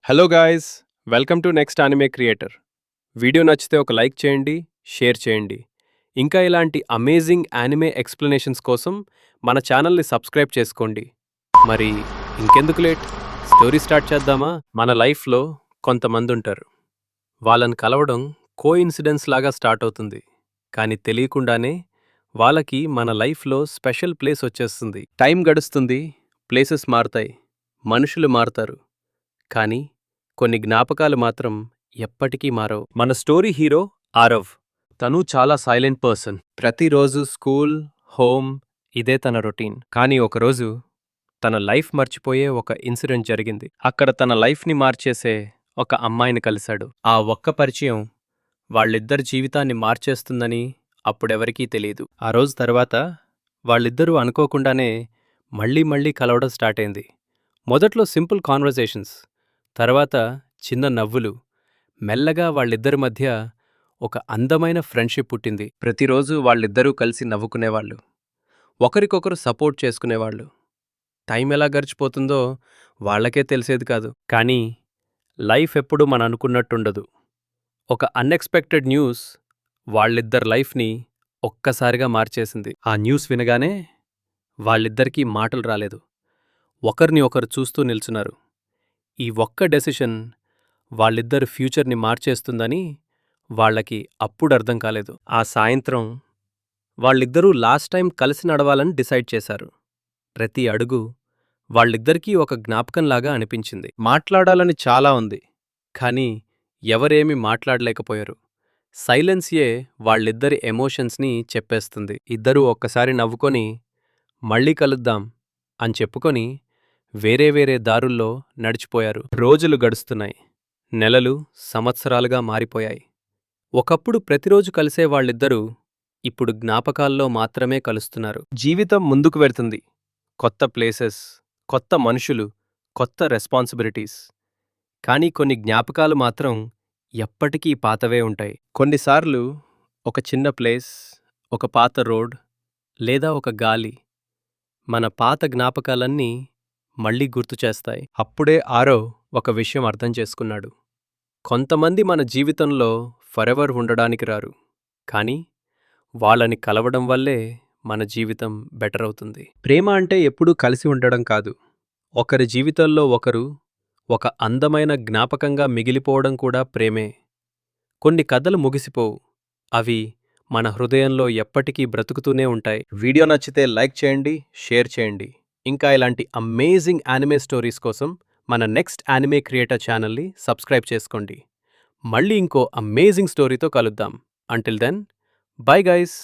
Hello guys, welcome to next anime creator. Video నచ్చితే ఒక like చేయండి, షేర్ చేయండి. ఇంకా ఇలాంటి అమేజింగ్ యానిమే ఎక్స్ప్లెనేషన్స్ కోసం మన ఛానల్ని సబ్స్క్రైబ్ చేసుకోండి. మరి ఇంకెందుకు లేట్, స్టోరీ స్టార్ట్ చేద్దామా? మన లైఫ్లో కొంతమంది ఉంటారు. వాళ్ళని కలవడం కోఇన్సిడెన్స్ లాగా స్టార్ట్ అవుతుంది. కానీ తెలియకుండానే వాళ్ళకి మన లైఫ్లో స్పెషల్ ప్లేస్ వచ్చేస్తుంది. టైం గడుస్తుంది, ప్లేసెస్ మారుతాయి, మనుషులు మారుతారు. కానీ కొన్ని జ్ఞాపకాలు మాత్రం ఎప్పటికీ మారవు. మన స్టోరీ హీరో ఆరవ్. తను చాలా సైలెంట్ పర్సన్. ప్రతిరోజు స్కూల్, హోమ్ ఇదే తన రొటీన్. కానీ ఒకరోజు తన లైఫ్ మర్చిపోయే ఒక ఇన్సిడెంట్ జరిగింది. అక్కడ తన లైఫ్ని మార్చేసే ఒక అమ్మాయిని కలిశాడు. ఆ ఒక్క పరిచయం వాళ్ళిద్దరి జీవితాన్ని మార్చేస్తుందని అప్పుడెవరికీ తెలీదు. ఆ రోజు తర్వాత వాళ్ళిద్దరూ అనుకోకుండానే మళ్ళీ కలవడం స్టార్ట్ అయింది. మొదట్లో సింపుల్ కాన్వర్జేషన్స్, తర్వాత చిన్న నవ్వులు. మెల్లగా వాళ్ళిద్దరి మధ్య ఒక అందమైన ఫ్రెండ్షిప్ పుట్టింది. ప్రతిరోజు వాళ్ళిద్దరూ కలిసి నవ్వుకునేవాళ్ళు, ఒకరికొకరు సపోర్ట్ చేసుకునేవాళ్ళు. టైం ఎలా గడిచిపోతుందో వాళ్లకే తెలిసేది కాదు. కానీ లైఫ్ ఎప్పుడూ మన అనుకున్నట్టుండదు. ఒక అన్ఎక్స్పెక్టెడ్ న్యూస్ వాళ్ళిద్దరి లైఫ్ని ఒక్కసారిగా మార్చేసింది. ఆ న్యూస్ వినగానే వాళ్ళిద్దరికీ మాటలు రాలేదు. ఒకరిని ఒకరు చూస్తూ నిల్చున్నారు. ఈ ఒక్క డెసిషన్ వాళ్ళిద్దరి ఫ్యూచర్ని మార్చేస్తుందని వాళ్లకి అప్పుడర్థం కాలేదు. ఆ సాయంత్రం వాళ్ళిద్దరూ లాస్ట్ టైం కలిసి నడవాలని డిసైడ్ చేశారు. ప్రతి అడుగు వాళ్ళిద్దరికీ ఒక జ్ఞాపకంలాగా అనిపించింది. మాట్లాడాలని చాలా ఉంది, కానీ ఎవరేమీ మాట్లాడలేకపోయారు. సైలెన్స్యే వాళ్ళిద్దరి ఎమోషన్స్ని చెప్పేస్తుంది. ఇద్దరూ ఒక్కసారి నవ్వుకొని మళ్ళీ కలుద్దాం అని చెప్పుకొని వేరే దారుల్లో నడిచిపోయారు. రోజులు గడుస్తున్నాయి, నెలలు సంవత్సరాలుగా మారిపోయాయి. ఒకప్పుడు ప్రతిరోజు కలిసే వాళ్ళిద్దరూ ఇప్పుడు జ్ఞాపకాల్లో మాత్రమే కలుస్తున్నారు. జీవితం ముందుకు వెళ్తుంది. కొత్త ప్లేసెస్, కొత్త మనుషులు, కొత్త రెస్పాన్సిబిలిటీస్. కానీ కొన్ని జ్ఞాపకాలు మాత్రం ఎప్పటికీ పాతవే ఉంటాయి. కొన్నిసార్లు ఒక చిన్న ప్లేస్, ఒక పాత రోడ్, లేదా ఒక గాలి మన పాత జ్ఞాపకాలన్నీ మళ్లీ గుర్తుచేస్తాయి. అప్పుడే ఆరవ్ ఒక విషయం అర్థం చేసుకున్నాడు. కొంతమంది మన జీవితంలో ఫరెవర్ ఉండడానికి రారు, కానీ వాళ్ళని కలవడం వల్లే మన జీవితం బెటర్ అవుతుంది. ప్రేమ అంటే ఎప్పుడూ కలిసి ఉండడం కాదు. ఒకరి జీవితంలో ఒకరు ఒక అందమైన జ్ఞాపకంగా మిగిలిపోవడం కూడా ప్రేమే. కొన్ని కథలు ముగిసిపోవు, అవి మన హృదయంలో ఎప్పటికీ బ్రతుకుతూనే ఉంటాయి. వీడియో నచ్చితే లైక్ చేయండి, షేర్ చేయండి. ఇంకా ఇలాంటి అమేజింగ్ యానిమే స్టోరీస్ కోసం మన నెక్స్ట్ యానిమే క్రియేటర్ ఛానల్ని సబ్స్క్రైబ్ చేసుకోండి. మళ్ళీ ఇంకో అమేజింగ్ స్టోరీతో కలుద్దాం. Until then, bye guys.